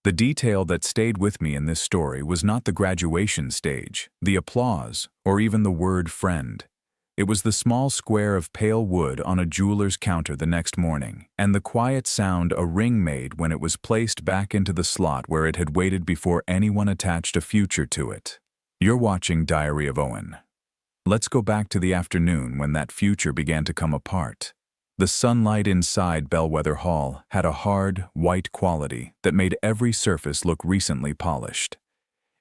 The detail that stayed with me in this story was not the graduation stage, the applause, or even the word friend. It was the small square of pale wood on a jeweler's counter the next morning, and the quiet sound a ring made when it was placed back into the slot where it had waited before anyone attached a future to it. You're watching Diary of Owen. Let's go back to the afternoon when that future began to come apart. The sunlight inside Bellwether Hall had a hard, white quality that made every surface look recently polished.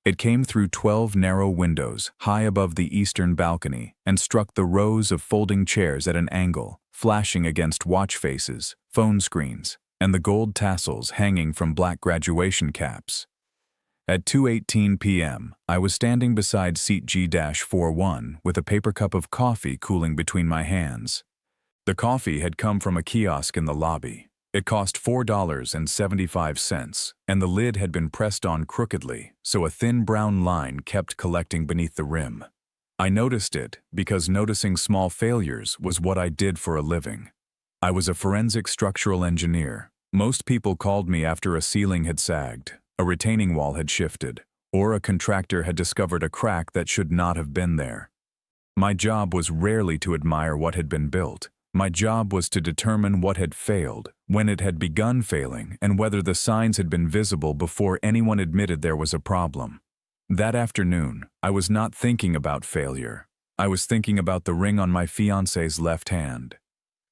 It came through 12 narrow windows high above the eastern balcony and struck the rows of folding chairs at an angle, flashing against watch faces, phone screens, and the gold tassels hanging from black graduation caps. At 2:18 p.m., I was standing beside seat G-41 with a paper cup of coffee cooling between my hands. The coffee had come from a kiosk in the lobby. It cost $4.75, and the lid had been pressed on crookedly, so a thin brown line kept collecting beneath the rim. I noticed it because noticing small failures was what I did for a living. I was a forensic structural engineer. Most people called me after a ceiling had sagged, a retaining wall had shifted, or a contractor had discovered a crack that should not have been there. My job was rarely to admire what had been built. My job was to determine what had failed, when it had begun failing, and whether the signs had been visible before anyone admitted there was a problem. That afternoon, I was not thinking about failure. I was thinking about the ring on my fiancée's left hand.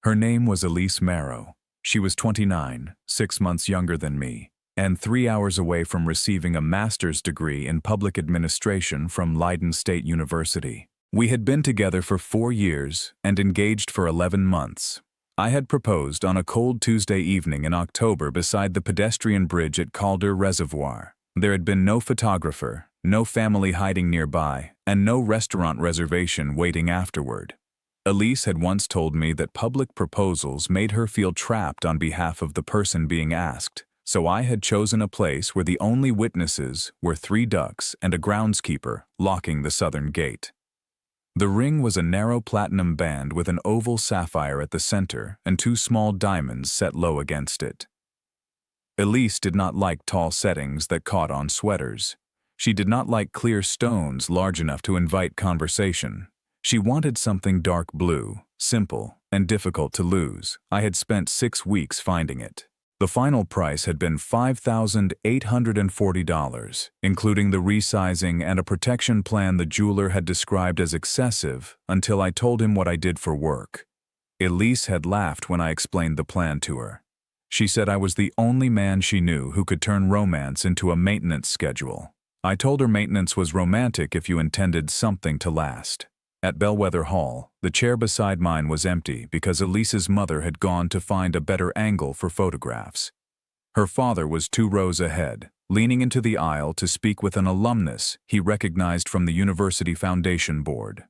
Her name was Elise Marrow. She was 29, 6 months younger than me, and 3 hours away from receiving a master's degree in public administration from Leiden State University. We had been together for 4 years and engaged for 11 months. I had proposed on a cold Tuesday evening in October beside the pedestrian bridge at Calder Reservoir. There had been no photographer, no family hiding nearby, and no restaurant reservation waiting afterward. Elise had once told me that public proposals made her feel trapped on behalf of the person being asked, so I had chosen a place where the only witnesses were 3 ducks and a groundskeeper locking the southern gate. The ring was a narrow platinum band with an oval sapphire at the center and 2 small diamonds set low against it. Elise did not like tall settings that caught on sweaters. She did not like clear stones large enough to invite conversation. She wanted something dark blue, simple, and difficult to lose. I had spent 6 weeks finding it. The final price had been $5,840, including the resizing and a protection plan the jeweler had described as excessive until I told him what I did for work. Elise had laughed when I explained the plan to her. She said I was the only man she knew who could turn romance into a maintenance schedule. I told her maintenance was romantic if you intended something to last. At Bellwether Hall, the chair beside mine was empty because Elise's mother had gone to find a better angle for photographs. Her father was 2 rows ahead, leaning into the aisle to speak with an alumnus he recognized from the University Foundation Board.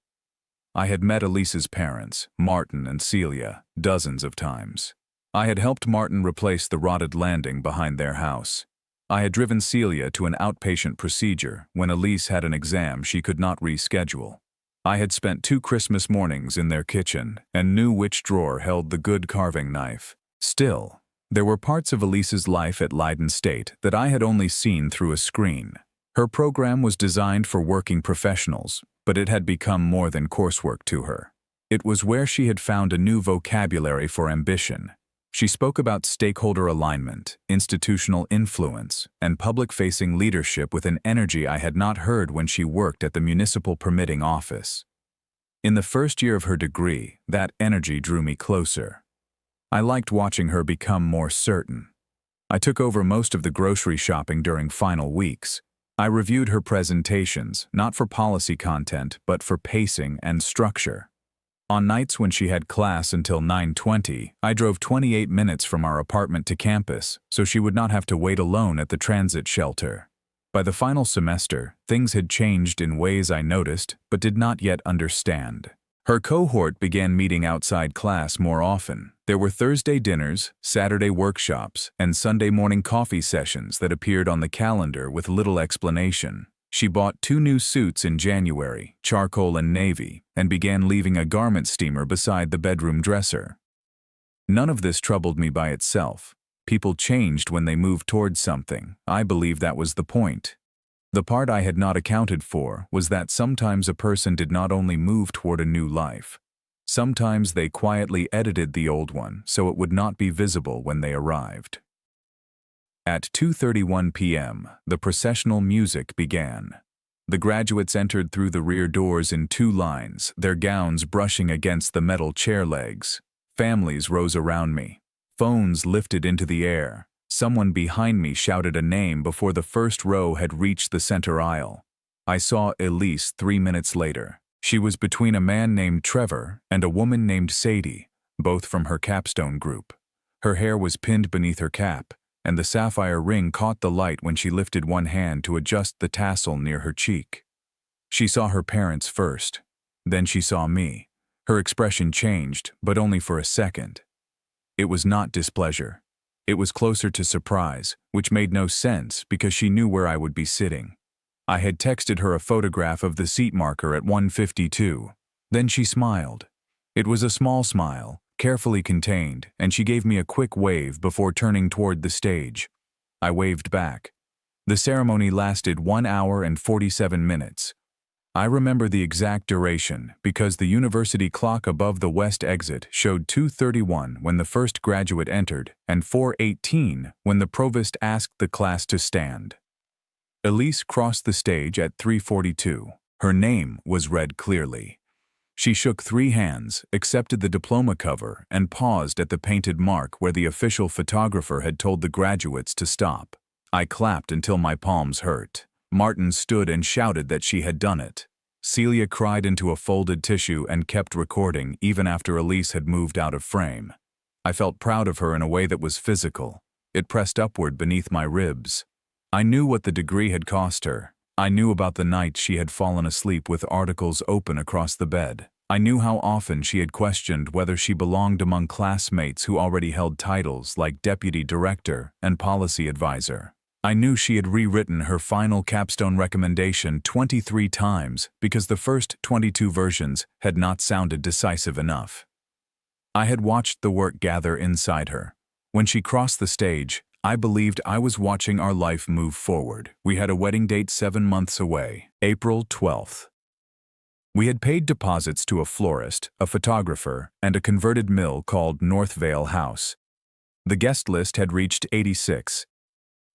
I had met Elise's parents, Martin and Celia, dozens of times. I had helped Martin replace the rotted landing behind their house. I had driven Celia to an outpatient procedure when Elise had an exam she could not reschedule. I had spent 2 Christmas mornings in their kitchen and knew which drawer held the good carving knife. Still, there were parts of Elise's life at Leiden State that I had only seen through a screen. Her program was designed for working professionals, but it had become more than coursework to her. It was where she had found a new vocabulary for ambition. She spoke about stakeholder alignment, institutional influence, and public-facing leadership with an energy I had not heard when she worked at the municipal permitting office. In the first year of her degree, that energy drew me closer. I liked watching her become more certain. I took over most of the grocery shopping during final weeks. I reviewed her presentations, not for policy content, but for pacing and structure. On nights when she had class until 9:20, I drove 28 minutes from our apartment to campus, so she would not have to wait alone at the transit shelter. By the final semester, things had changed in ways I noticed but did not yet understand. Her cohort began meeting outside class more often. There were Thursday dinners, Saturday workshops, and Sunday morning coffee sessions that appeared on the calendar with little explanation. She bought 2 new suits in January, charcoal and navy, and began leaving a garment steamer beside the bedroom dresser. None of this troubled me by itself. People changed when they moved towards something. I believe that was the point. The part I had not accounted for was that sometimes a person did not only move toward a new life. Sometimes they quietly edited the old one so it would not be visible when they arrived. At 2:31 p.m., the processional music began. The graduates entered through the rear doors in 2 lines, their gowns brushing against the metal chair legs. Families rose around me. Phones lifted into the air. Someone behind me shouted a name before the first row had reached the center aisle. I saw Elise 3 minutes later. She was between a man named Trevor and a woman named Sadie, both from her capstone group. Her hair was pinned beneath her cap, and the sapphire ring caught the light when she lifted one hand to adjust the tassel near her cheek. She saw her parents first. Then she saw me. Her expression changed, but only for a second. It was not displeasure. It was closer to surprise, which made no sense because she knew where I would be sitting. I had texted her a photograph of the seat marker at 1:52. Then she smiled. It was a small smile, carefully contained, and she gave me a quick wave before turning toward the stage. I waved back. The ceremony lasted 1 hour and 47 minutes. I remember the exact duration because the university clock above the west exit showed 2:31 when the first graduate entered and 4:18 when the provost asked the class to stand. Elise crossed the stage at 3:42. Her name was read clearly. She shook 3 hands, accepted the diploma cover, and paused at the painted mark where the official photographer had told the graduates to stop. I clapped until my palms hurt. Martin stood and shouted that she had done it. Celia cried into a folded tissue and kept recording even after Elise had moved out of frame. I felt proud of her in a way that was physical. It pressed upward beneath my ribs. I knew what the degree had cost her. I knew about the nights she had fallen asleep with articles open across the bed. I knew how often she had questioned whether she belonged among classmates who already held titles like deputy director and policy advisor. I knew she had rewritten her final capstone recommendation 23 times because the first 22 versions had not sounded decisive enough. I had watched the work gather inside her. When she crossed the stage, I believed I was watching our life move forward. We had a wedding date 7 months away, April 12th. We had paid deposits to a florist, a photographer, and a converted mill called Northvale House. The guest list had reached 86.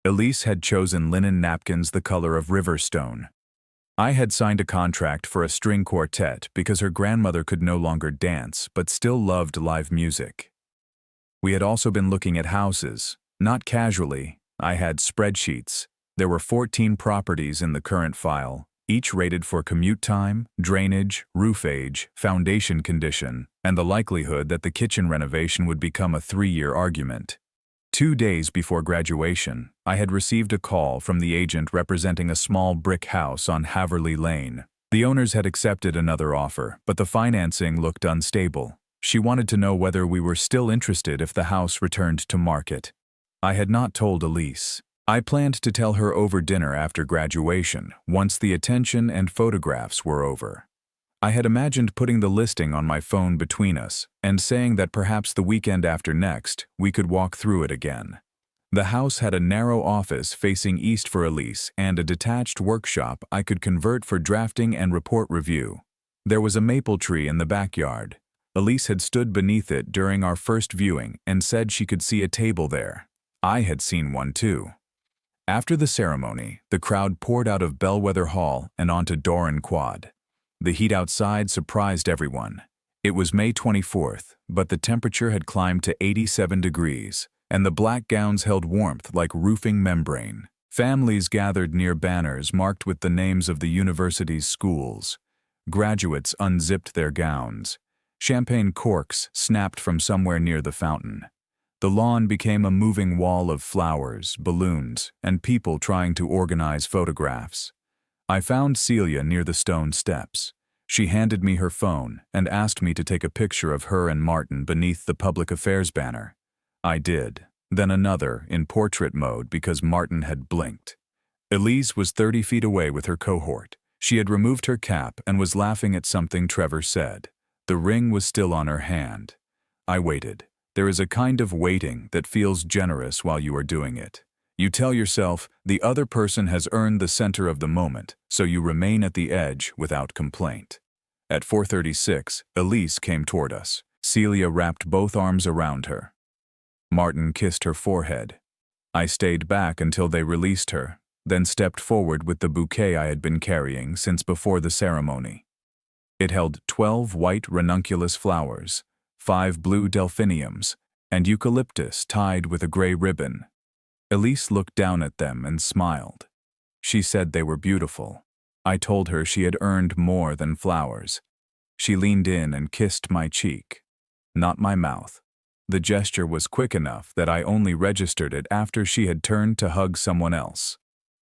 Elise had chosen linen napkins the color of Riverstone. I had signed a contract for a string quartet because her grandmother could no longer dance but still loved live music. We had also been looking at houses. Not casually. I had spreadsheets. There were 14 properties in the current file, each rated for commute time, drainage, roof age, foundation condition, and the likelihood that the kitchen renovation would become a 3-year argument. 2 days before graduation, I had received a call from the agent representing a small brick house on Haverly Lane. The owners had accepted another offer, but the financing looked unstable. She wanted to know whether we were still interested if the house returned to market. I had not told Elise. I planned to tell her over dinner after graduation, once the attention and photographs were over. I had imagined putting the listing on my phone between us and saying that perhaps the weekend after next, we could walk through it again. The house had a narrow office facing east for Elise and a detached workshop I could convert for drafting and report review. There was a maple tree in the backyard. Elise had stood beneath it during our first viewing and said she could see a table there. I had seen one too. After the ceremony, the crowd poured out of Bellwether Hall and onto Doran Quad. The heat outside surprised everyone. It was May 24th, but the temperature had climbed to 87 degrees, and the black gowns held warmth like roofing membrane. Families gathered near banners marked with the names of the university's schools. Graduates unzipped their gowns. Champagne corks snapped from somewhere near the fountain. The lawn became a moving wall of flowers, balloons, and people trying to organize photographs. I found Celia near the stone steps. She handed me her phone and asked me to take a picture of her and Martin beneath the public affairs banner. I did, then another in portrait mode because Martin had blinked. Elise was 30 feet away with her cohort. She had removed her cap and was laughing at something Trevor said. The ring was still on her hand. I waited. There is a kind of waiting that feels generous while you are doing it. You tell yourself the other person has earned the center of the moment, so you remain at the edge without complaint. At 4:36, Elise came toward us. Celia wrapped both arms around her. Martin kissed her forehead. I stayed back until they released her, then stepped forward with the bouquet I had been carrying since before the ceremony. It held 12 white ranunculus flowers, 5 blue delphiniums, and eucalyptus tied with a gray ribbon. Elise looked down at them and smiled. She said they were beautiful. I told her she had earned more than flowers. She leaned in and kissed my cheek, not my mouth. The gesture was quick enough that I only registered it after she had turned to hug someone else.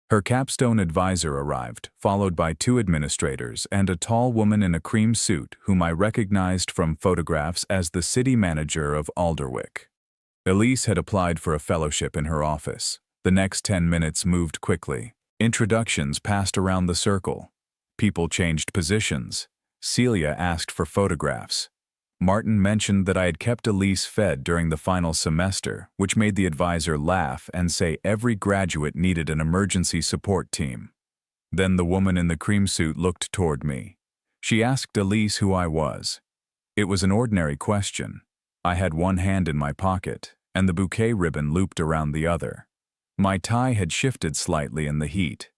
Her capstone advisor arrived, followed by 2 administrators and a tall woman in a cream suit whom I recognized from photographs as the city manager of Alderwick. Elise had applied for a fellowship in her office. The next 10 minutes moved quickly. Introductions passed around the circle. People changed positions. Celia asked for photographs. Martin mentioned that I had kept Elise fed during the final semester, which made the advisor laugh and say every graduate needed an emergency support team. Then the woman in the cream suit looked toward me. She asked Elise who I was. It was an ordinary question. I had one hand in my pocket, and the bouquet ribbon looped around the other. My tie had shifted slightly in the heat.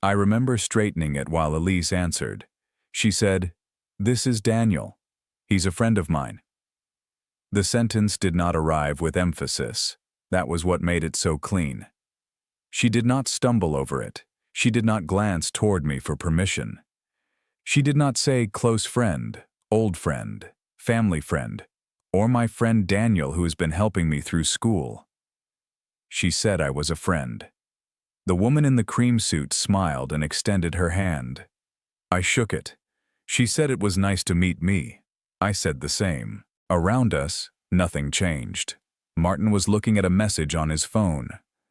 I remember straightening it while Elise answered. She said, "This is Daniel. He's a friend of mine." The sentence did not arrive with emphasis. That was what made it so clean. She did not stumble over it. She did not glance toward me for permission. She did not say close friend, old friend, family friend, or my friend Daniel who has been helping me through school. She said I was a friend. The woman in the cream suit smiled and extended her hand. I shook it. She said it was nice to meet me. I said the same. Around us, nothing changed. Martin was looking at a message on his phone.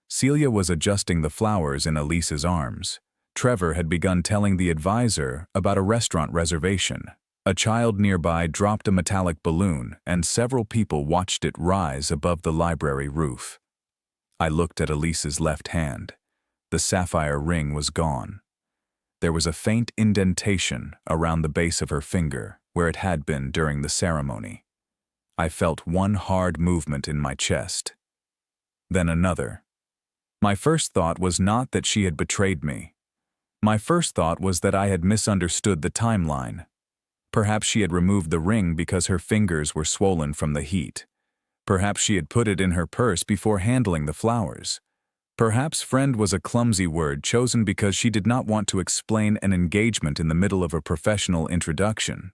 Celia was adjusting the flowers in Elise's arms. Trevor had begun telling the advisor about a restaurant reservation. A child nearby dropped a metallic balloon, and several people watched it rise above the library roof. I looked at Elise's left hand. The sapphire ring was gone. There was a faint indentation around the base of her finger, where it had been during the ceremony. I felt one hard movement in my chest. Then another. My first thought was not that she had betrayed me. My first thought was that I had misunderstood the timeline. Perhaps she had removed the ring because her fingers were swollen from the heat. Perhaps she had put it in her purse before handling the flowers. Perhaps friend was a clumsy word chosen because she did not want to explain an engagement in the middle of a professional introduction.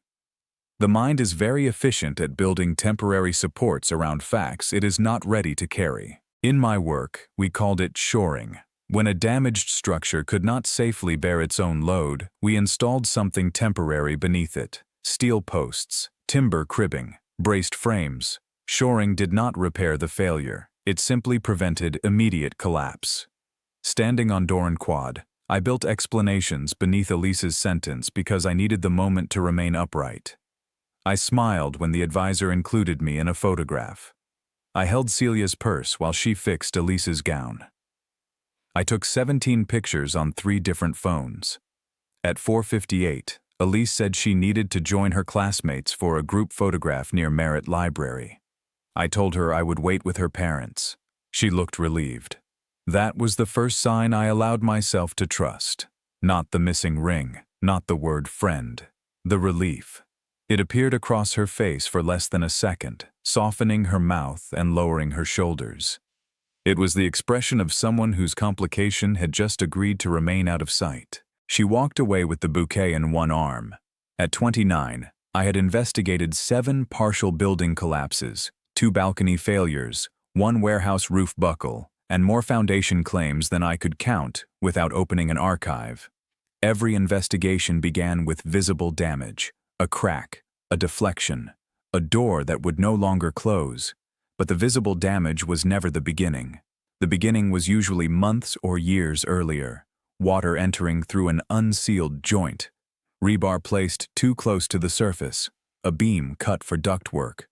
The mind is very efficient at building temporary supports around facts it is not ready to carry. In my work, we called it shoring. When a damaged structure could not safely bear its own load, we installed something temporary beneath it. Steel posts, timber cribbing, braced frames. Shoring did not repair the failure. It simply prevented immediate collapse. Standing on Doran Quad, I built explanations beneath Elise's sentence because I needed the moment to remain upright. I smiled when the advisor included me in a photograph. I held Celia's purse while she fixed Elise's gown. I took 17 pictures on 3 different phones. At 4:58, Elise said she needed to join her classmates for a group photograph near Merritt Library. I told her I would wait with her parents. She looked relieved. That was the first sign I allowed myself to trust. Not the missing ring, not the word friend. The relief. It appeared across her face for less than a second, softening her mouth and lowering her shoulders. It was the expression of someone whose complication had just agreed to remain out of sight. She walked away with the bouquet in one arm. At 29, I had investigated 7 partial building collapses, 2 balcony failures, 1 warehouse roof buckle, and more foundation claims than I could count without opening an archive. Every investigation began with visible damage, a crack, a deflection, a door that would no longer close. But the visible damage was never the beginning. The beginning was usually months or years earlier. Water entering through an unsealed joint, rebar placed too close to the surface, a beam cut for ductwork,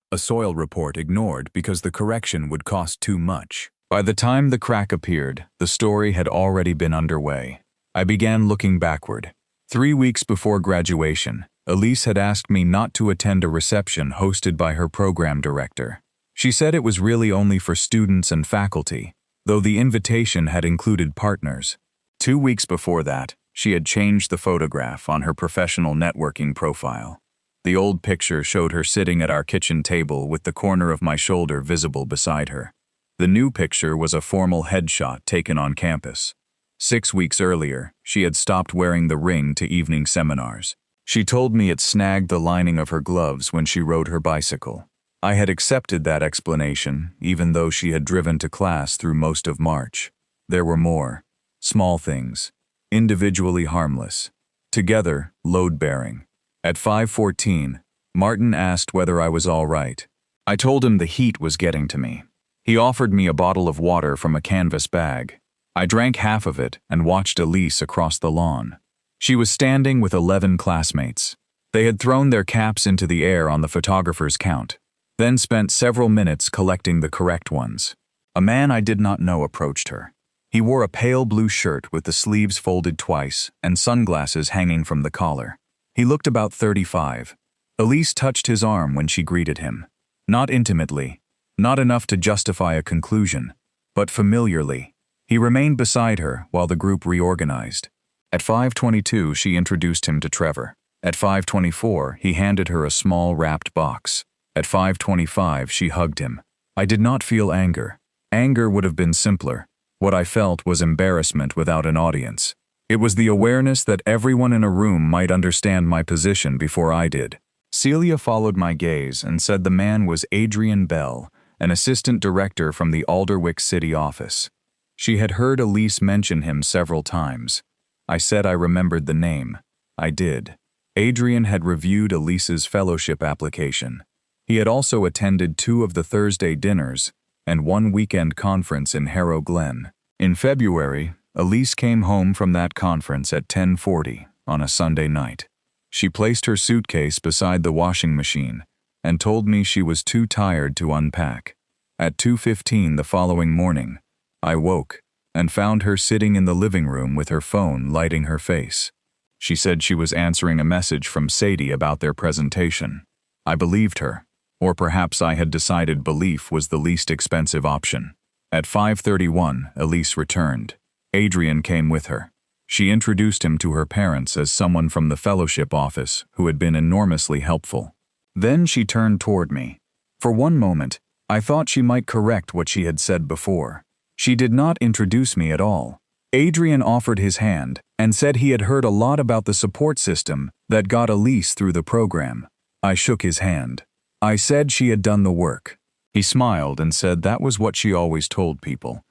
A soil report ignored because the correction would cost too much. By the time the crack appeared, the story had already been underway. I began looking backward. 3 weeks before graduation, Elise had asked me not to attend a reception hosted by her program director. She said it was really only for students and faculty, though the invitation had included partners. 2 weeks before that, she had changed the photograph on her professional networking profile. The old picture showed her sitting at our kitchen table with the corner of my shoulder visible beside her. The new picture was a formal headshot taken on campus. 6 weeks earlier, she had stopped wearing the ring to evening seminars. She told me it snagged the lining of her gloves when she rode her bicycle. I had accepted that explanation, even though she had driven to class through most of March. There were more. Small things. Individually harmless. Together, load-bearing. At 5:14, Martin asked whether I was all right. I told him the heat was getting to me. He offered me a bottle of water from a canvas bag. I drank half of it and watched Elise across the lawn. She was standing with 11 classmates. They had thrown their caps into the air on the photographer's count, then spent several minutes collecting the correct ones. A man I did not know approached her. He wore a pale blue shirt with the sleeves folded twice and sunglasses hanging from the collar. He looked about 35. Elise touched his arm when she greeted him. Not intimately, not enough to justify a conclusion, but familiarly. He remained beside her while the group reorganized. At 5:22, she introduced him to Trevor. At 5:24, he handed her a small wrapped box. At 5:25, she hugged him. I did not feel anger. Anger would have been simpler. What I felt was embarrassment without an audience. It was the awareness that everyone in a room might understand my position before I did. Celia followed my gaze and said the man was Adrian Bell, an assistant director from the Alderwick City office. She had heard Elise mention him several times. I said I remembered the name. I did. Adrian had reviewed Elise's fellowship application. He had also attended 2 of the Thursday dinners and 1 weekend conference in Harrow Glen. In February, Elise came home from that conference at 10:40 on a Sunday night. She placed her suitcase beside the washing machine and told me she was too tired to unpack. At 2:15 the following morning, I woke and found her sitting in the living room with her phone lighting her face. She said she was answering a message from Sadie about their presentation. I believed her, or perhaps I had decided belief was the least expensive option. At 5:31, Elise returned. Adrian came with her. She introduced him to her parents as someone from the fellowship office who had been enormously helpful. Then she turned toward me. For one moment, I thought she might correct what she had said before. She did not introduce me at all. Adrian offered his hand and said he had heard a lot about the support system that got Elise through the program. I shook his hand. I said she had done the work. He smiled and said that was what she always told people.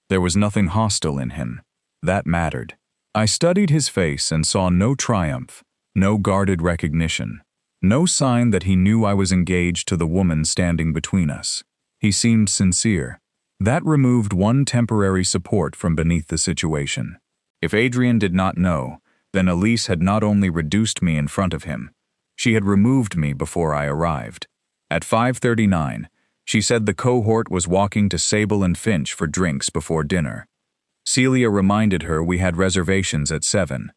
There was nothing hostile in him. That mattered. I studied his face and saw no triumph, no guarded recognition, no sign that he knew I was engaged to the woman standing between us. He seemed sincere. That removed one temporary support from beneath the situation. If Adrian did not know, then Elise had not only reduced me in front of him, she had removed me before I arrived. At 5:39, she said the cohort was walking to Sable and Finch for drinks before dinner. Celia reminded her we had reservations at 7.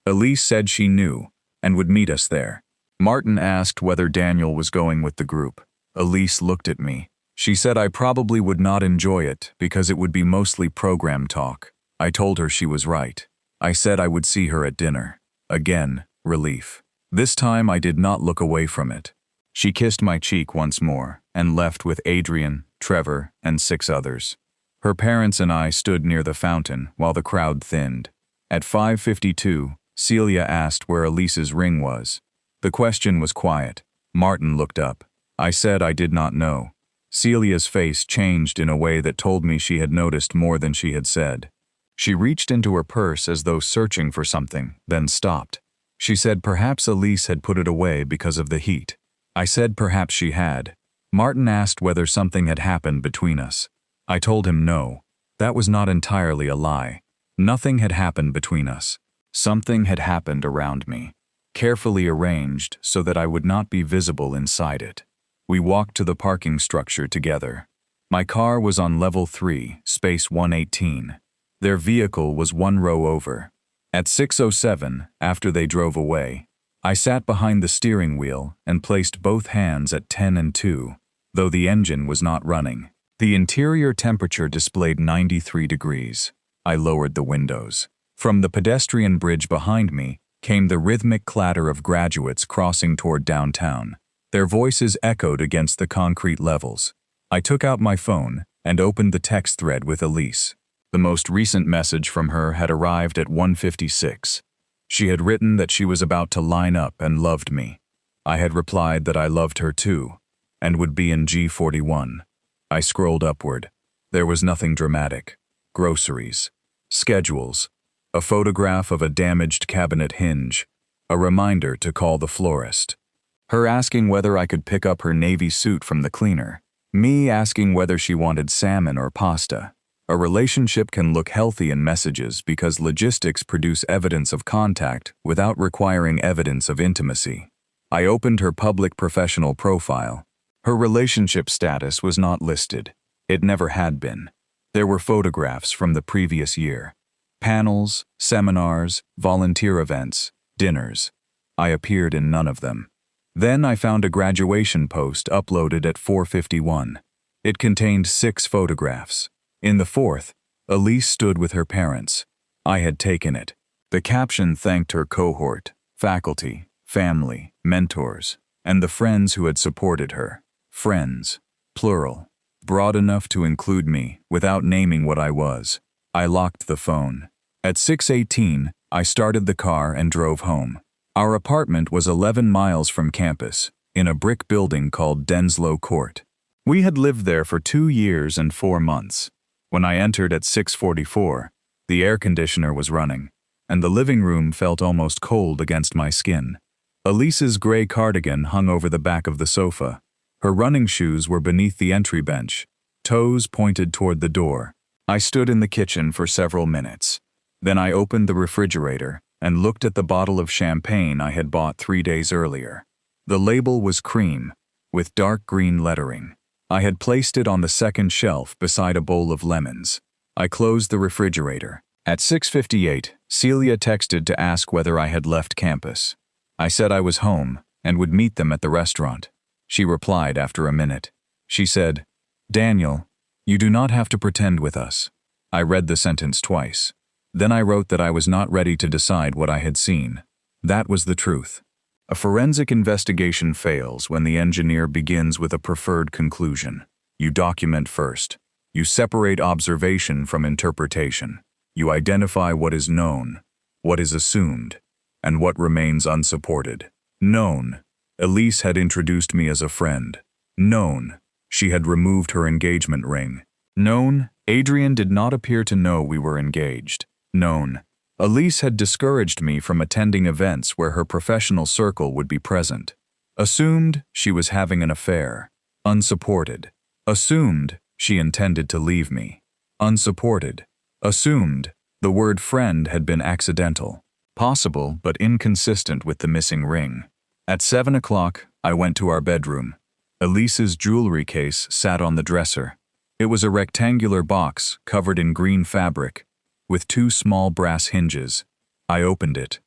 Elise said she knew and would meet us there. Martin asked whether Daniel was going with the group. Elise looked at me. She said I probably would not enjoy it because it would be mostly program talk. I told her she was right. I said I would see her at dinner. Again, relief. This time I did not look away from it. She kissed my cheek once more and left with Adrian, Trevor, and 6 others. Her parents and I stood near the fountain while the crowd thinned. At 5:52, Celia asked where Elise's ring was. The question was quiet. Martin looked up. I said I did not know. Celia's face changed in a way that told me she had noticed more than she had said. She reached into her purse as though searching for something, then stopped. She said perhaps Elise had put it away because of the heat. I said perhaps she had. Martin asked whether something had happened between us. I told him no. That was not entirely a lie. Nothing had happened between us. Something had happened around me, carefully arranged so that I would not be visible inside it. We walked to the parking structure together. My car was on level 3, space 118. Their vehicle was one row over. At 6:07, after they drove away, I sat behind the steering wheel and placed both hands at 10 and 2, though the engine was not running. The interior temperature displayed 93 degrees. I lowered the windows. From the pedestrian bridge behind me came the rhythmic clatter of graduates crossing toward downtown. Their voices echoed against the concrete levels. I took out my phone and opened the text thread with Elise. The most recent message from her had arrived at 1:56. She had written that she was about to line up and loved me. I had replied that I loved her too, and would be in G41. I scrolled upward. There was nothing dramatic. Groceries, schedules, a photograph of a damaged cabinet hinge, a reminder to call the florist. Her asking whether I could pick up her navy suit from the cleaner. Me asking whether she wanted salmon or pasta. A relationship can look healthy in messages because logistics produce evidence of contact without requiring evidence of intimacy. I opened her public professional profile. Her relationship status was not listed. It never had been. There were photographs from the previous year. Panels, seminars, volunteer events, dinners. I appeared in none of them. Then I found a graduation post uploaded at 4:51. It contained 6 photographs. In the 4th, Elise stood with her parents. I had taken it. The caption thanked her cohort, faculty, family, mentors, and the friends who had supported her. Friends, plural, broad enough to include me without naming what I was. I locked the phone. At 6:18, I started the car and drove home. Our apartment was 11 miles from campus, in a brick building called Denslow Court. We had lived there for 2 years and 4 months. When I entered at 6:44, the air conditioner was running, and the living room felt almost cold against my skin. Elise's gray cardigan hung over the back of the sofa. Her running shoes were beneath the entry bench, toes pointed toward the door. I stood in the kitchen for several minutes. Then I opened the refrigerator and looked at the bottle of champagne I had bought 3 days earlier. The label was cream, with dark green lettering. I had placed it on the second shelf beside a bowl of lemons. I closed the refrigerator. At 6:58, Celia texted to ask whether I had left campus. I said I was home and would meet them at the restaurant. She replied after a minute. She said, "Daniel, you do not have to pretend with us." I read the sentence twice. Then I wrote that I was not ready to decide what I had seen. That was the truth. A forensic investigation fails when the engineer begins with a preferred conclusion. You document first. You separate observation from interpretation. You identify what is known, what is assumed, and what remains unsupported. Known. Elise had introduced me as a friend. Known. She had removed her engagement ring. Known. Adrian did not appear to know we were engaged. Known. Elise had discouraged me from attending events where her professional circle would be present. Assumed she was having an affair. Unsupported. Assumed she intended to leave me. Unsupported. Assumed the word friend had been accidental. Possible but inconsistent with the missing ring. At 7 o'clock, I went to our bedroom. Elise's jewelry case sat on the dresser. It was a rectangular box covered in green fabric, with 2 small brass hinges. I opened it.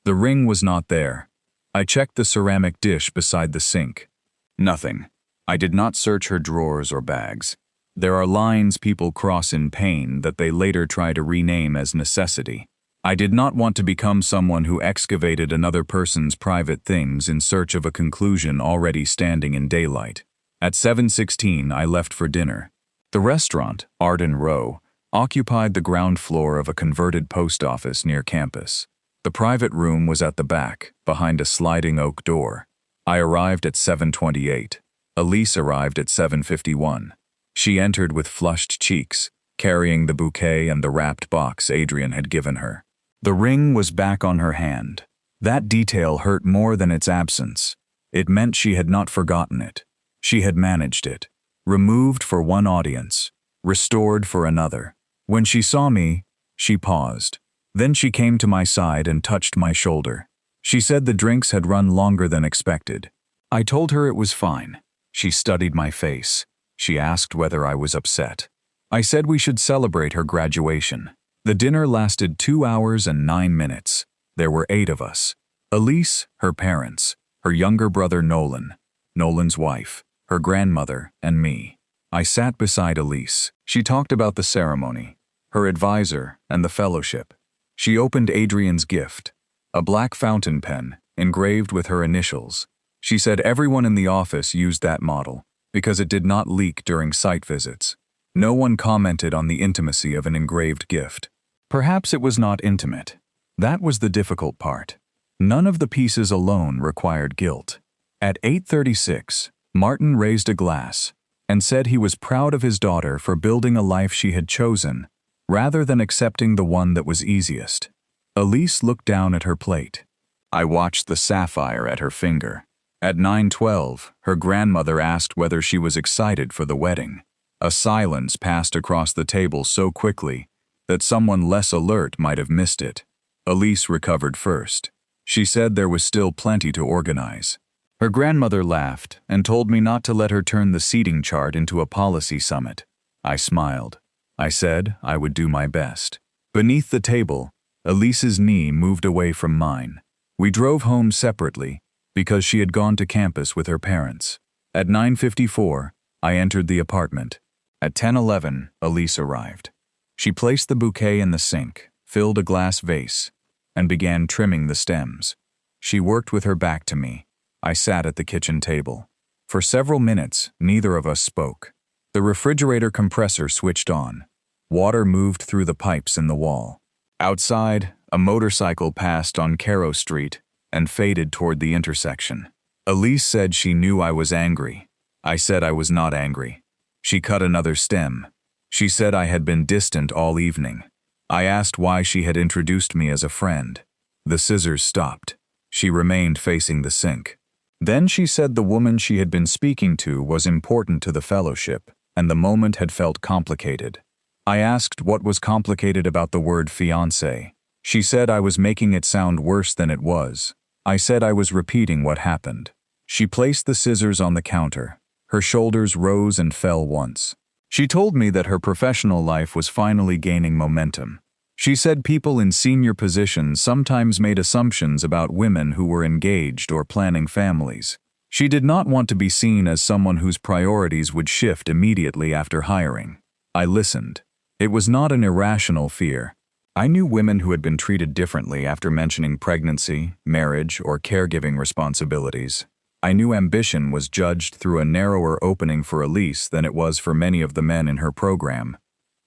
The ring was not there. I checked the ceramic dish beside the sink. Nothing. I did not search her drawers or bags. There are lines people cross in pain that they later try to rename as necessity. I did not want to become someone who excavated another person's private things in search of a conclusion already standing in daylight. At 7:16, I left for dinner. The restaurant, Arden Row, occupied the ground floor of a converted post office near campus. The private room was at the back, behind a sliding oak door. I arrived at 7:28. Elise arrived at 7:51. She entered with flushed cheeks, carrying the bouquet and the wrapped box Adrian had given her. The ring was back on her hand. That detail hurt more than its absence. It meant she had not forgotten it. She had managed it. Removed for one audience, restored for another. When she saw me, she paused. Then she came to my side and touched my shoulder. She said the drinks had run longer than expected. I told her it was fine. She studied my face. She asked whether I was upset. I said we should celebrate her graduation. The dinner lasted 2 hours and 9 minutes. There were 8 of us. Elise, her parents, her younger brother Nolan, Nolan's wife, her grandmother, and me. I sat beside Elise. She talked about the ceremony, her advisor, and the fellowship. She opened Adrian's gift, a black fountain pen engraved with her initials. She said everyone in the office used that model because it did not leak during site visits. No one commented on the intimacy of an engraved gift. Perhaps it was not intimate. That was the difficult part. None of the pieces alone required guilt. At 8:36, Martin raised a glass and said he was proud of his daughter for building a life she had chosen, rather than accepting the one that was easiest. Elise looked down at her plate. I watched the sapphire at her finger. At 9:12, her grandmother asked whether she was excited for the wedding. A silence passed across the table so quickly that someone less alert might have missed it. Elise recovered first. She said there was still plenty to organize. Her grandmother laughed and told me not to let her turn the seating chart into a policy summit. I smiled. I said I would do my best. Beneath the table, Elise's knee moved away from mine. We drove home separately because she had gone to campus with her parents. At 9:54, I entered the apartment. At 10:11, Elise arrived. She placed the bouquet in the sink, filled a glass vase, and began trimming the stems. She worked with her back to me. I sat at the kitchen table. For several minutes, neither of us spoke. The refrigerator compressor switched on. Water moved through the pipes in the wall. Outside, a motorcycle passed on Caro Street and faded toward the intersection. Elise said she knew I was angry. I said I was not angry. She cut another stem. She said I had been distant all evening. I asked why she had introduced me as a friend. The scissors stopped. She remained facing the sink. Then she said the woman she had been speaking to was important to the fellowship, and the moment had felt complicated. I asked what was complicated about the word fiancé. She said I was making it sound worse than it was. I said I was repeating what happened. She placed the scissors on the counter. Her shoulders rose and fell once. She told me that her professional life was finally gaining momentum. She said people in senior positions sometimes made assumptions about women who were engaged or planning families. She did not want to be seen as someone whose priorities would shift immediately after hiring. I listened. It was not an irrational fear. I knew women who had been treated differently after mentioning pregnancy, marriage, or caregiving responsibilities. I knew ambition was judged through a narrower opening for Elise than it was for many of the men in her program.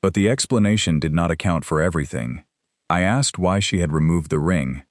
But the explanation did not account for everything. I asked why she had removed the ring.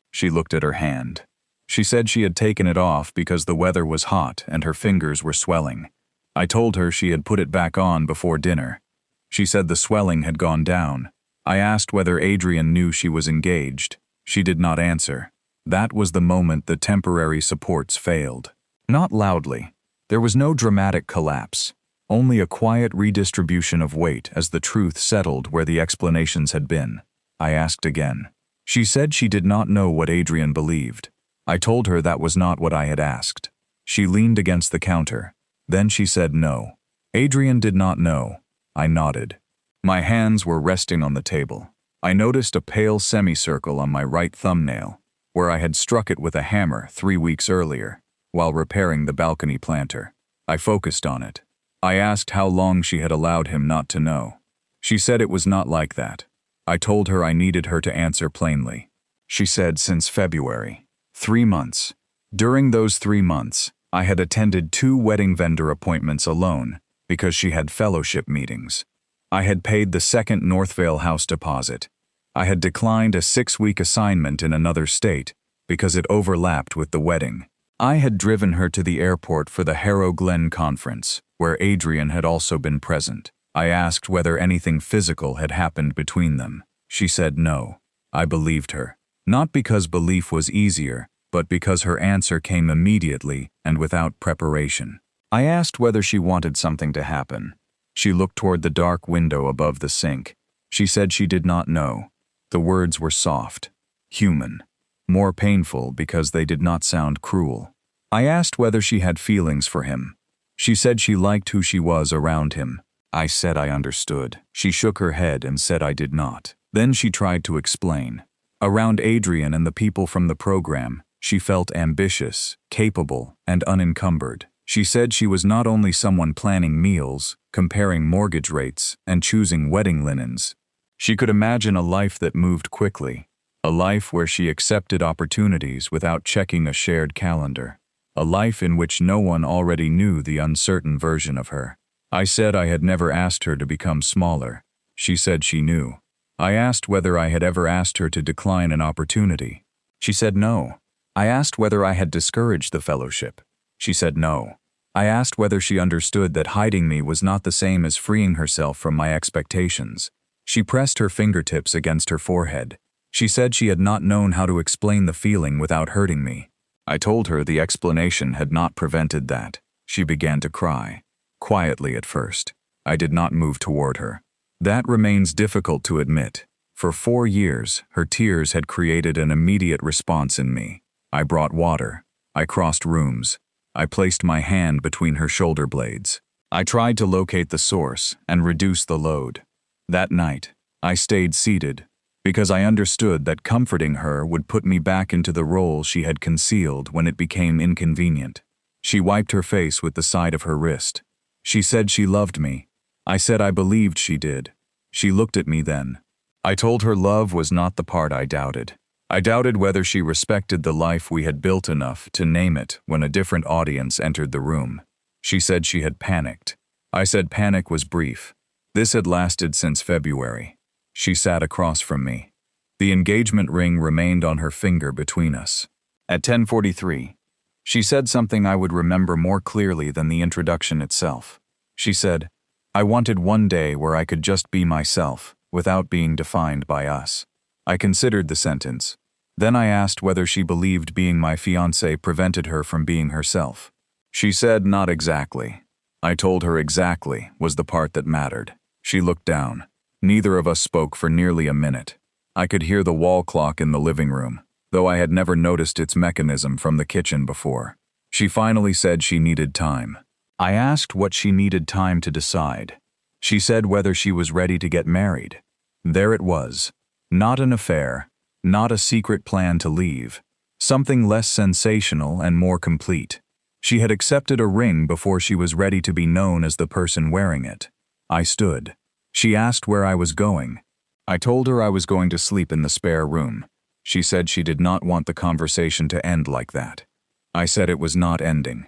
She looked at her hand. She said she had taken it off because the weather was hot and her fingers were swelling. I told her she had put it back on before dinner. She said the swelling had gone down. I asked whether Adrian knew she was engaged. She did not answer. That was the moment the temporary supports failed. Not loudly. There was no dramatic collapse. Only a quiet redistribution of weight as the truth settled where the explanations had been. I asked again. She said she did not know what Adrian believed. I told her that was not what I had asked. She leaned against the counter. Then she said no. Adrian did not know. I nodded. My hands were resting on the table. I noticed a pale semicircle on my right thumbnail, where I had struck it with a hammer 3 weeks earlier, while repairing the balcony planter. I focused on it. I asked how long she had allowed him not to know. She said it was not like that. I told her I needed her to answer plainly. She said since February. 3 months. During those 3 months, I had attended 2 wedding vendor appointments alone because she had fellowship meetings. I had paid the second Northvale house deposit. I had declined a 6-week assignment in another state because it overlapped with the wedding. I had driven her to the airport for the Harrow Glen conference, where Adrian had also been present. I asked whether anything physical had happened between them. She said no. I believed her. Not because belief was easier, but because her answer came immediately and without preparation. I asked whether she wanted something to happen. She looked toward the dark window above the sink. She said she did not know. The words were soft, human, more painful because they did not sound cruel. I asked whether she had feelings for him. She said she liked who she was around him. I said I understood. She shook her head and said I did not. Then she tried to explain. Around Adrian and the people from the program, she felt ambitious, capable, and unencumbered. She said she was not only someone planning meals, comparing mortgage rates, and choosing wedding linens. She could imagine a life that moved quickly, a life where she accepted opportunities without checking a shared calendar, a life in which no one already knew the uncertain version of her. I said I had never asked her to become smaller. She said she knew. I asked whether I had ever asked her to decline an opportunity. She said no. I asked whether I had discouraged the fellowship. She said no. I asked whether she understood that hiding me was not the same as freeing herself from my expectations. She pressed her fingertips against her forehead. She said she had not known how to explain the feeling without hurting me. I told her the explanation had not prevented that. She began to cry. Quietly at first. I did not move toward her. That remains difficult to admit. For 4 years, her tears had created an immediate response in me. I brought water. I crossed rooms. I placed my hand between her shoulder blades. I tried to locate the source and reduce the load. That night, I stayed seated, because I understood that comforting her would put me back into the role she had concealed when it became inconvenient. She wiped her face with the side of her wrist. She said she loved me. I said I believed she did. She looked at me then. I told her love was not the part I doubted. I doubted whether she respected the life we had built enough to name it when a different audience entered the room. She said she had panicked. I said panic was brief. This had lasted since February. She sat across from me. The engagement ring remained on her finger between us. At 10:43, she said something I would remember more clearly than the introduction itself. She said, "I wanted one day where I could just be myself, without being defined by us." I considered the sentence. Then I asked whether she believed being my fiancé prevented her from being herself. She said not exactly. I told her exactly was the part that mattered. She looked down. Neither of us spoke for nearly a minute. I could hear the wall clock in the living room, though I had never noticed its mechanism from the kitchen before. She finally said she needed time. I asked what she needed time to decide. She said whether she was ready to get married. There it was. Not an affair, not a secret plan to leave. Something less sensational and more complete. She had accepted a ring before she was ready to be known as the person wearing it. I stood. She asked where I was going. I told her I was going to sleep in the spare room. She said she did not want the conversation to end like that. I said it was not ending.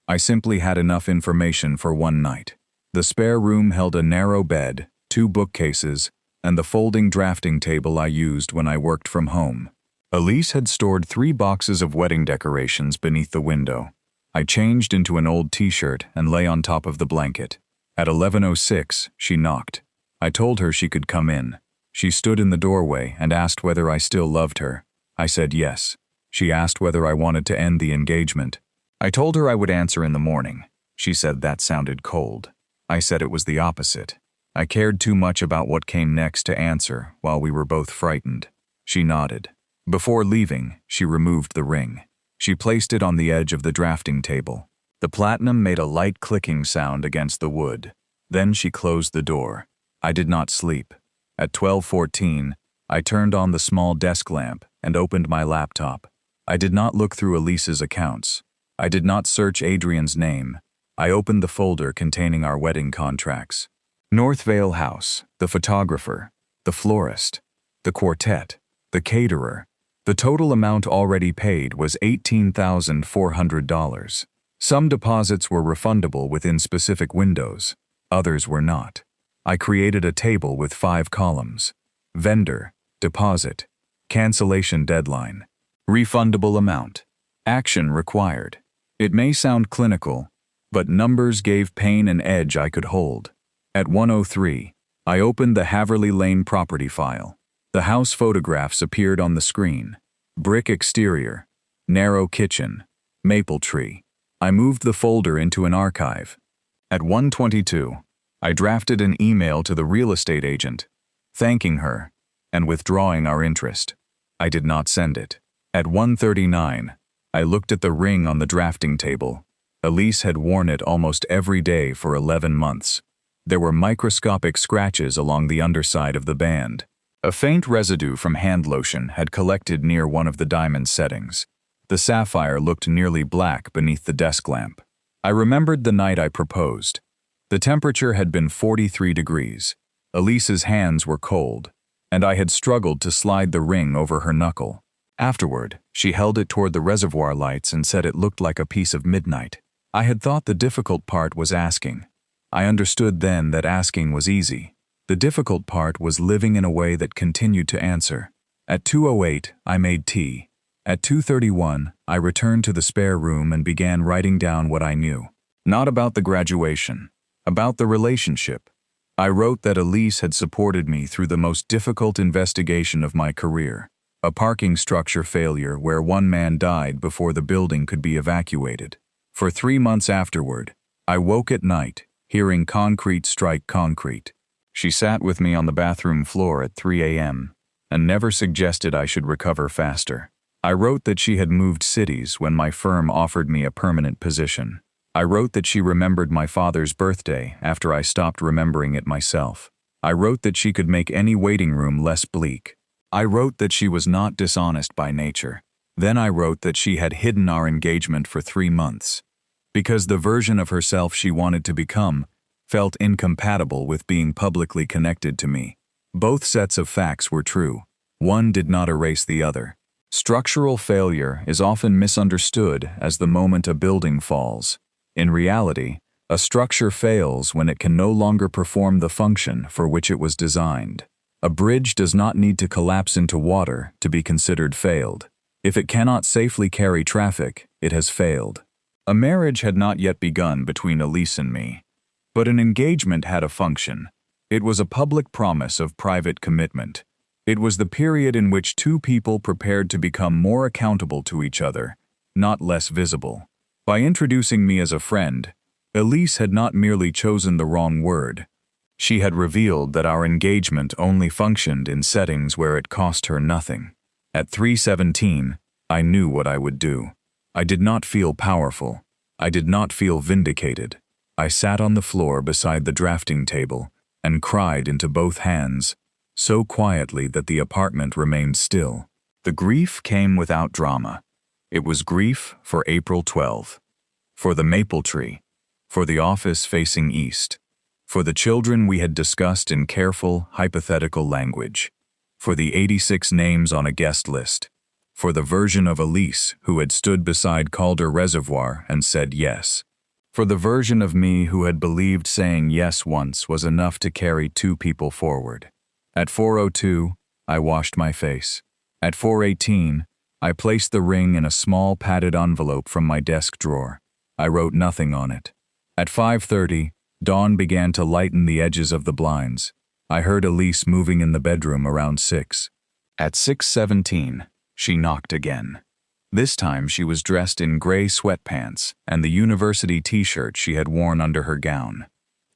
I simply had enough information for one night. The spare room held a narrow bed, 2 bookcases, and the folding drafting table I used when I worked from home. Elise had stored 3 boxes of wedding decorations beneath the window. I changed into an old t-shirt and lay on top of the blanket. At 11:06, she knocked. I told her she could come in. She stood in the doorway and asked whether I still loved her. I said yes. She asked whether I wanted to end the engagement. I told her I would answer in the morning. She said that sounded cold. I said it was the opposite. I cared too much about what came next to answer while we were both frightened. She nodded. Before leaving, she removed the ring. She placed it on the edge of the drafting table. The platinum made a light clicking sound against the wood. Then she closed the door. I did not sleep. At 12:14, I turned on the small desk lamp and opened my laptop. I did not look through Elise's accounts. I did not search Adrian's name. I opened the folder containing our wedding contracts. Northvale House, the photographer, the florist, the quartet, the caterer. The total amount already paid was $18,400. Some deposits were refundable within specific windows. Others were not. I created a table with 5 columns. Vendor, deposit, cancellation deadline, refundable amount, action required. It may sound clinical, but numbers gave pain an edge I could hold. At 1:03, I opened the Haverly Lane property file. The house photographs appeared on the screen. Brick exterior, narrow kitchen, maple tree. I moved the folder into an archive. At 1:22, I drafted an email to the real estate agent, thanking her and withdrawing our interest. I did not send it. At 1:39, I looked at the ring on the drafting table. Elise had worn it almost every day for 11 months. There were microscopic scratches along the underside of the band. A faint residue from hand lotion had collected near one of the diamond settings. The sapphire looked nearly black beneath the desk lamp. I remembered the night I proposed. The temperature had been 43 degrees. Elise's hands were cold, and I had struggled to slide the ring over her knuckle. Afterward, she held it toward the reservoir lights and said it looked like a piece of midnight. I had thought the difficult part was asking. I understood then that asking was easy. The difficult part was living in a way that continued to answer. At 2:08, I made tea. At 2:31, I returned to the spare room and began writing down what I knew. Not about the graduation, about the relationship. I wrote that Elise had supported me through the most difficult investigation of my career, a parking structure failure where one man died before the building could be evacuated. For 3 months afterward, I woke at night, hearing concrete strike concrete. She sat with me on the bathroom floor at 3 a.m. and never suggested I should recover faster. I wrote that she had moved cities when my firm offered me a permanent position. I wrote that she remembered my father's birthday after I stopped remembering it myself. I wrote that she could make any waiting room less bleak. I wrote that she was not dishonest by nature. Then I wrote that she had hidden our engagement for 3 months, because the version of herself she wanted to become felt incompatible with being publicly connected to me. Both sets of facts were true. One did not erase the other. Structural failure is often misunderstood as the moment a building falls. In reality, a structure fails when it can no longer perform the function for which it was designed. A bridge does not need to collapse into water to be considered failed. If it cannot safely carry traffic, it has failed. A marriage had not yet begun between Elise and me, but an engagement had a function. It was a public promise of private commitment. It was the period in which two people prepared to become more accountable to each other, not less visible. By introducing me as a friend, Elise had not merely chosen the wrong word. She had revealed that our engagement only functioned in settings where it cost her nothing. At 3:17, I knew what I would do. I did not feel powerful. I did not feel vindicated. I sat on the floor beside the drafting table and cried into both hands, so quietly that the apartment remained still. The grief came without drama. It was grief for April 12, for the maple tree, for the office facing east, for the children we had discussed in careful, hypothetical language, for the 86 names on a guest list, for the version of Elise who had stood beside Calder Reservoir and said yes, for the version of me who had believed saying yes once was enough to carry two people forward. At 4:02, I washed my face. At 4:18, I placed the ring in a small padded envelope from my desk drawer. I wrote nothing on it. At 5:30, dawn began to lighten the edges of the blinds. I heard Elise moving in the bedroom around 6. At 6:17, she knocked again. This time she was dressed in gray sweatpants and the university t-shirt she had worn under her gown.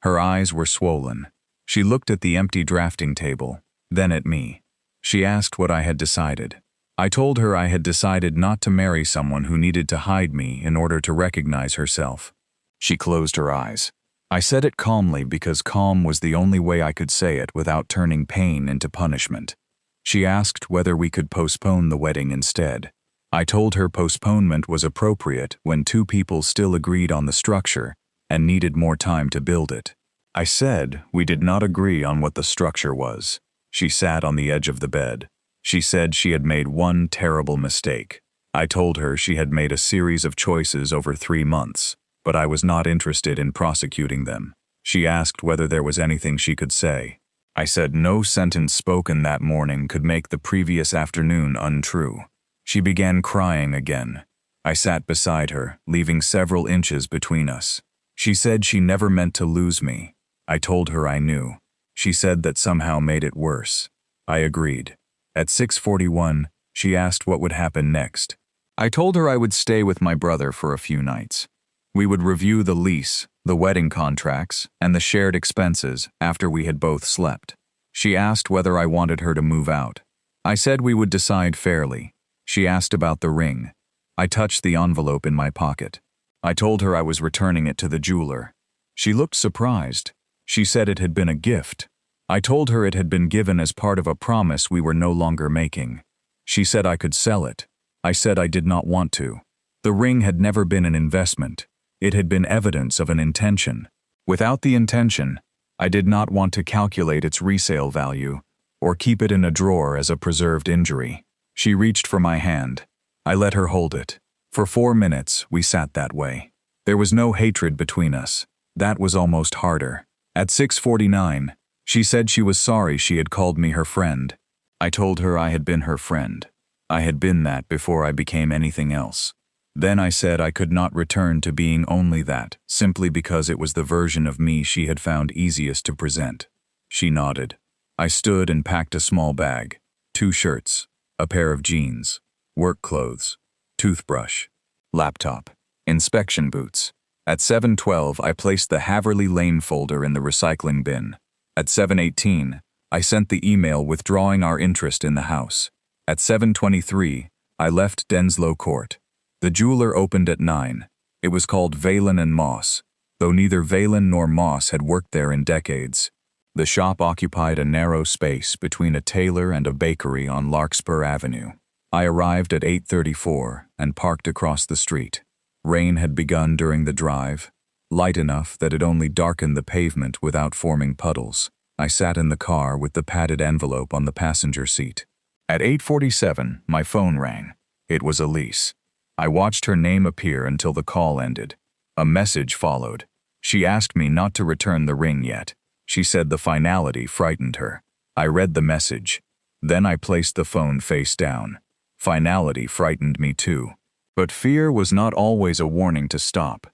Her eyes were swollen. She looked at the empty drafting table, then at me. She asked what I had decided. I told her I had decided not to marry someone who needed to hide me in order to recognize herself. She closed her eyes. I said it calmly because calm was the only way I could say it without turning pain into punishment. She asked whether we could postpone the wedding instead. I told her postponement was appropriate when two people still agreed on the structure and needed more time to build it. I said we did not agree on what the structure was. She sat on the edge of the bed. She said she had made one terrible mistake. I told her she had made a series of choices over 3 months, but I was not interested in prosecuting them. She asked whether there was anything she could say. I said no sentence spoken that morning could make the previous afternoon untrue. She began crying again. I sat beside her, leaving several inches between us. She said she never meant to lose me. I told her I knew. She said that somehow made it worse. I agreed. At 6:41, she asked what would happen next. I told her I would stay with my brother for a few nights. We would review the lease, the wedding contracts, and the shared expenses after we had both slept. She asked whether I wanted her to move out. I said we would decide fairly. She asked about the ring. I touched the envelope in my pocket. I told her I was returning it to the jeweler. She looked surprised. She said it had been a gift. I told her it had been given as part of a promise we were no longer making. She said I could sell it. I said I did not want to. The ring had never been an investment. It had been evidence of an intention. Without the intention, I did not want to calculate its resale value or keep it in a drawer as a preserved injury. She reached for my hand. I let her hold it. For 4 minutes, we sat that way. There was no hatred between us. That was almost harder. At 6:49, she said she was sorry she had called me her friend. I told her I had been her friend. I had been that before I became anything else. Then I said I could not return to being only that, simply because it was the version of me she had found easiest to present. She nodded. I stood and packed a small bag, 2 shirts, a pair of jeans, work clothes, toothbrush, laptop, inspection boots. At 7:12, I placed the Haverly Lane folder in the recycling bin. At 7:18, I sent the email withdrawing our interest in the house. At 7:23, I left Denslow Court. The jeweler opened at 9. It was called Valen and Moss, though neither Valen nor Moss had worked there in decades. The shop occupied a narrow space between a tailor and a bakery on Larkspur Avenue. I arrived at 8:34 and parked across the street. Rain had begun during the drive, light enough that it only darkened the pavement without forming puddles. I sat in the car with the padded envelope on the passenger seat. At 8:47, my phone rang. It was Elise. I watched her name appear until the call ended. A message followed. She asked me not to return the ring yet. She said the finality frightened her. I read the message. Then I placed the phone face down. Finality frightened me too. But fear was not always a warning to stop.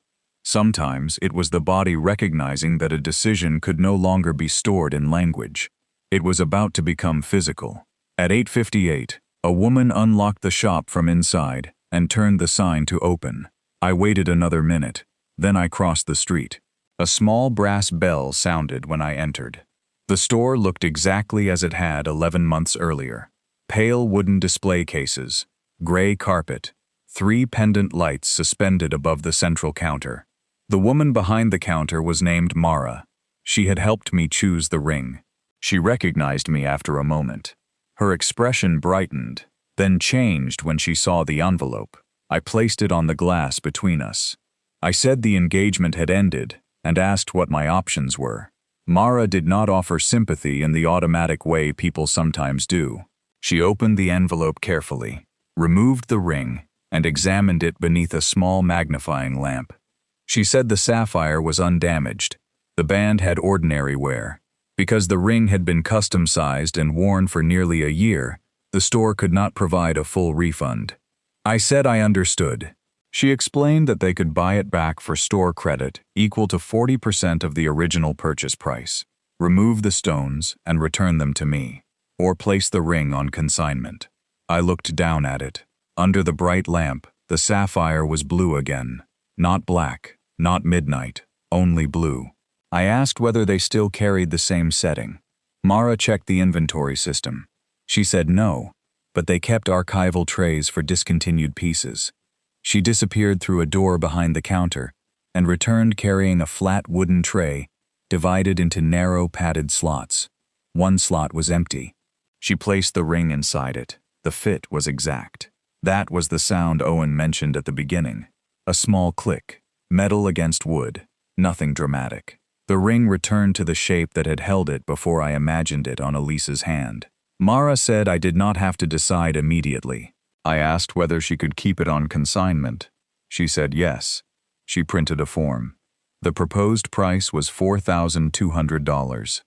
Sometimes it was the body recognizing that a decision could no longer be stored in language. It was about to become physical. At 8:58, a woman unlocked the shop from inside and turned the sign to open. I waited another minute. Then I crossed the street. A small brass bell sounded when I entered. The store looked exactly as it had 11 months earlier. Pale wooden display cases, gray carpet, 3 pendant lights suspended above the central counter. The woman behind the counter was named Mara. She had helped me choose the ring. She recognized me after a moment. Her expression brightened, then changed when she saw the envelope. I placed it on the glass between us. I said the engagement had ended and asked what my options were. Mara did not offer sympathy in the automatic way people sometimes do. She opened the envelope carefully, removed the ring, and examined it beneath a small magnifying lamp. She said the sapphire was undamaged. The band had ordinary wear. Because the ring had been custom-sized and worn for nearly a year, the store could not provide a full refund. I said I understood. She explained that they could buy it back for store credit equal to 40% of the original purchase price, remove the stones and return them to me, or place the ring on consignment. I looked down at it. Under the bright lamp, the sapphire was blue again. Not black, not midnight, only blue. I asked whether they still carried the same setting. Mara checked the inventory system. She said no, but they kept archival trays for discontinued pieces. She disappeared through a door behind the counter and returned carrying a flat wooden tray divided into narrow padded slots. One slot was empty. She placed the ring inside it. The fit was exact. That was the sound Owen mentioned at the beginning. A small click, metal against wood, nothing dramatic. The ring returned to the shape that had held it before I imagined it on Elise's hand. Mara said I did not have to decide immediately. I asked whether she could keep it on consignment. She said yes. She printed a form. The proposed price was $4,200.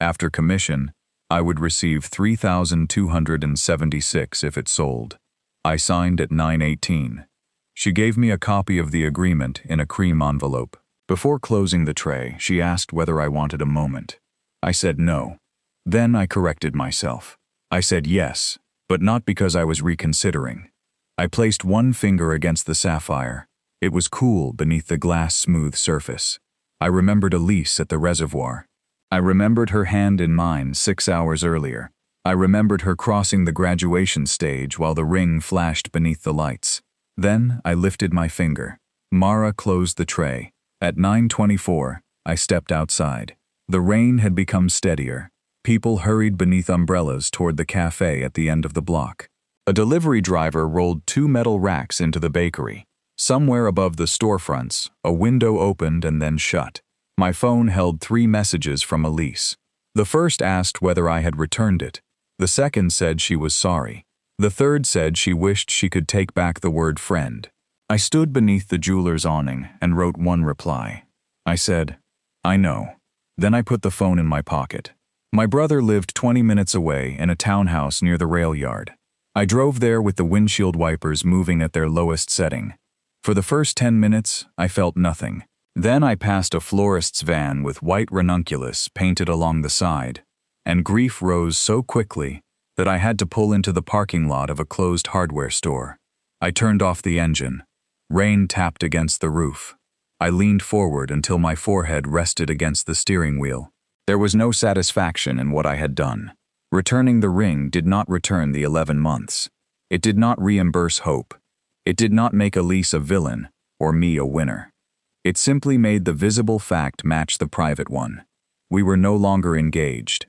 After commission, I would receive $3,276 if it sold. I signed at 9:18. She gave me a copy of the agreement in a cream envelope. Before closing the tray, she asked whether I wanted a moment. I said no. Then I corrected myself. I said yes, but not because I was reconsidering. I placed one finger against the sapphire. It was cool beneath the glass-smooth surface. I remembered Elise at the reservoir. I remembered her hand in mine 6 hours earlier. I remembered her crossing the graduation stage while the ring flashed beneath the lights. Then I lifted my finger. Mara closed the tray. At 9:24, I stepped outside. The rain had become steadier. People hurried beneath umbrellas toward the cafe at the end of the block. A delivery driver rolled 2 metal racks into the bakery. Somewhere above the storefronts, a window opened and then shut. My phone held 3 messages from Elise. The first asked whether I had returned it. The second said she was sorry. The third said she wished she could take back the word friend. I stood beneath the jeweler's awning and wrote one reply. I said, "I know." Then I put the phone in my pocket. My brother lived 20 minutes away in a townhouse near the rail yard. I drove there with the windshield wipers moving at their lowest setting. For the first 10 minutes, I felt nothing. Then I passed a florist's van with white ranunculus painted along the side, and grief rose so quickly that I had to pull into the parking lot of a closed hardware store. I turned off the engine. Rain tapped against the roof. I leaned forward until my forehead rested against the steering wheel. There was no satisfaction in what I had done. Returning the ring did not return the 11 months. It did not reimburse hope. It did not make Elise a villain or me a winner. It simply made the visible fact match the private one. We were no longer engaged.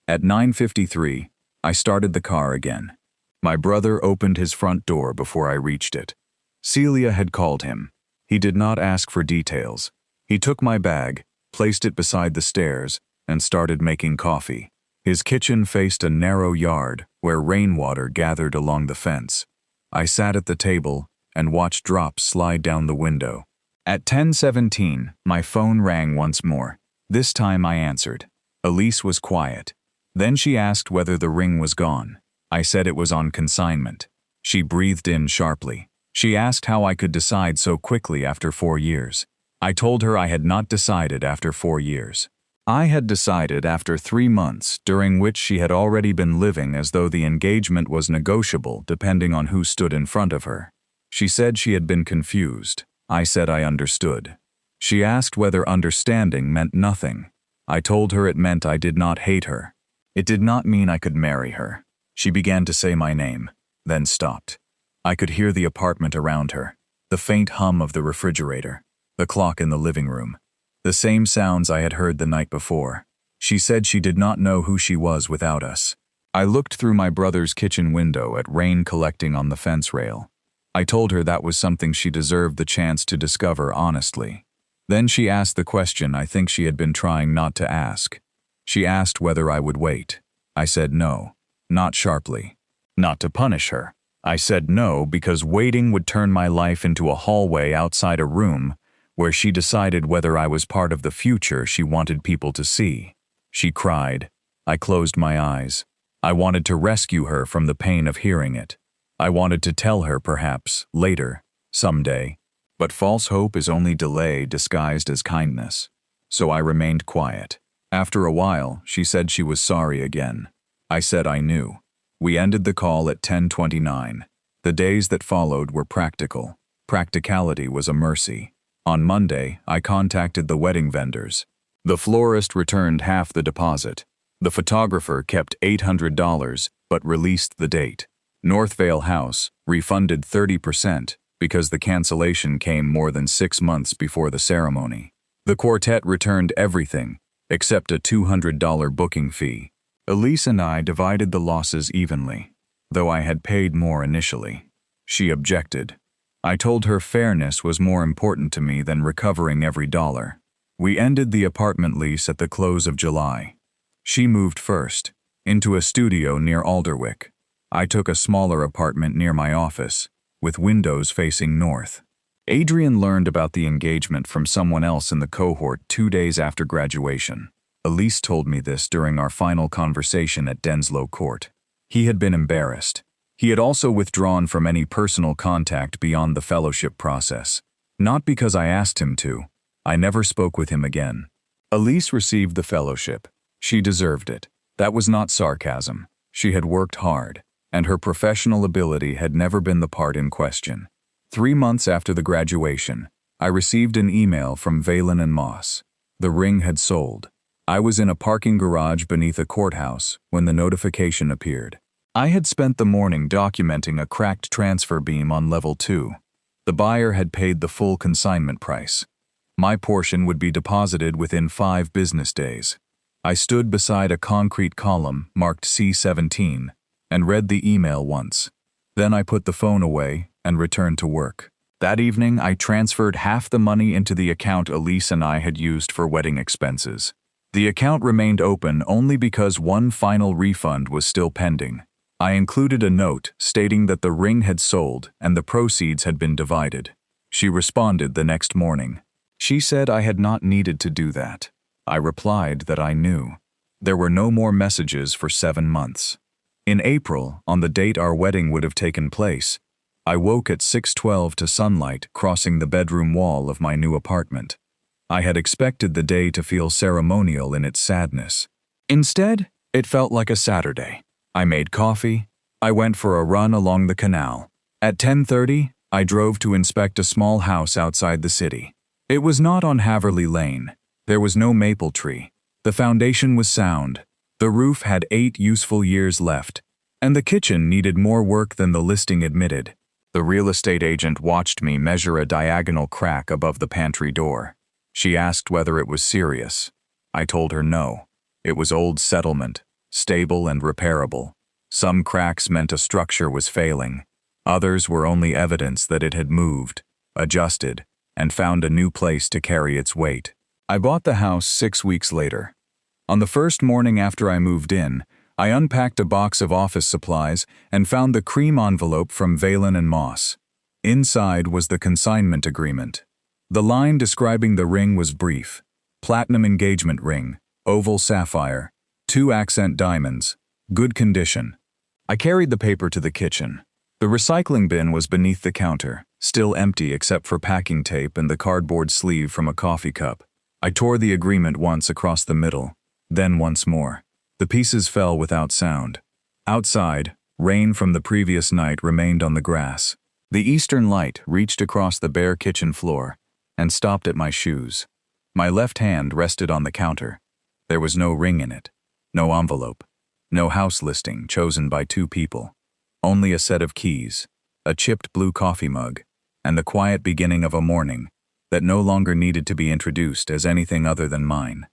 At 9:53, I started the car again. My brother opened his front door before I reached it. Celia had called him. He did not ask for details. He took my bag, placed it beside the stairs, and started making coffee. His kitchen faced a narrow yard where rainwater gathered along the fence. I sat at the table and watched drops slide down the window. At 10:17, my phone rang once more. This time I answered. Elise was quiet. Then she asked whether the ring was gone. I said it was on consignment. She breathed in sharply. She asked how I could decide so quickly after 4 years. I told her I had not decided after 4 years. I had decided after 3 months, during which she had already been living as though the engagement was negotiable depending on who stood in front of her. She said she had been confused. I said I understood. She asked whether understanding meant nothing. I told her it meant I did not hate her. It did not mean I could marry her. She began to say my name, then stopped. I could hear the apartment around her, the faint hum of the refrigerator, the clock in the living room. The same sounds I had heard the night before. She said she did not know who she was without us. I looked through my brother's kitchen window at rain collecting on the fence rail. I told her that was something she deserved the chance to discover honestly. Then she asked the question I think she had been trying not to ask. She asked whether I would wait. I said no, not sharply. Not to punish her. I said no because waiting would turn my life into a hallway outside a room where she decided whether I was part of the future she wanted people to see. She cried. I closed my eyes. I wanted to rescue her from the pain of hearing it. I wanted to tell her perhaps, later, someday. But false hope is only delay disguised as kindness. So I remained quiet. After a while, she said she was sorry again. I said I knew. We ended the call at 10:29. The days that followed were practical. Practicality was a mercy. On Monday, I contacted the wedding vendors. The florist returned half the deposit. The photographer kept $800 but released the date. Northvale House refunded 30% because the cancellation came more than 6 months before the ceremony. The quartet returned everything except a $200 booking fee. Elise and I divided the losses evenly, though I had paid more initially. She objected. I told her fairness was more important to me than recovering every dollar. We ended the apartment lease at the close of July. She moved first, into a studio near Alderwick. I took a smaller apartment near my office, with windows facing north. Adrian learned about the engagement from someone else in the cohort 2 days after graduation. Elise told me this during our final conversation at Denslow Court. He had been embarrassed. He had also withdrawn from any personal contact beyond the fellowship process. Not because I asked him to. I never spoke with him again. Elise received the fellowship. She deserved it. That was not sarcasm. She had worked hard, and her professional ability had never been the part in question. 3 months after the graduation, I received an email from Valen and Moss. The ring had sold. I was in a parking garage beneath a courthouse when the notification appeared. I had spent the morning documenting a cracked transfer beam on level 2. The buyer had paid the full consignment price. My portion would be deposited within 5 business days. I stood beside a concrete column marked C17 and read the email once. Then I put the phone away and returned to work. That evening, I transferred half the money into the account Elise and I had used for wedding expenses. The account remained open only because one final refund was still pending. I included a note stating that the ring had sold and the proceeds had been divided. She responded the next morning. She said I had not needed to do that. I replied that I knew. There were no more messages for 7 months. In April, on the date our wedding would have taken place, I woke at 6:12 to sunlight crossing the bedroom wall of my new apartment. I had expected the day to feel ceremonial in its sadness. Instead, it felt like a Saturday. I made coffee. I went for a run along the canal. At 10:30, I drove to inspect a small house outside the city. It was not on Haverly Lane. There was no maple tree. The foundation was sound. The roof had 8 useful years left, and the kitchen needed more work than the listing admitted. The real estate agent watched me measure a diagonal crack above the pantry door. She asked whether it was serious. I told her no. It was old settlement, stable and repairable. Some cracks meant a structure was failing. Others were only evidence that it had moved, adjusted, and found a new place to carry its weight. I bought the house 6 weeks later. On the first morning after I moved in, I unpacked a box of office supplies and found the cream envelope from Valen and Moss. Inside was the consignment agreement. The line describing the ring was brief. Platinum engagement ring, oval sapphire, 2 accent diamonds, good condition. I carried the paper to the kitchen. The recycling bin was beneath the counter, still empty except for packing tape and the cardboard sleeve from a coffee cup. I tore the agreement once across the middle, then once more. The pieces fell without sound. Outside, rain from the previous night remained on the grass. The eastern light reached across the bare kitchen floor and stopped at my shoes. My left hand rested on the counter. There was no ring in it, no envelope, no house listing chosen by 2 people. Only a set of keys, a chipped blue coffee mug, and the quiet beginning of a morning that no longer needed to be introduced as anything other than mine.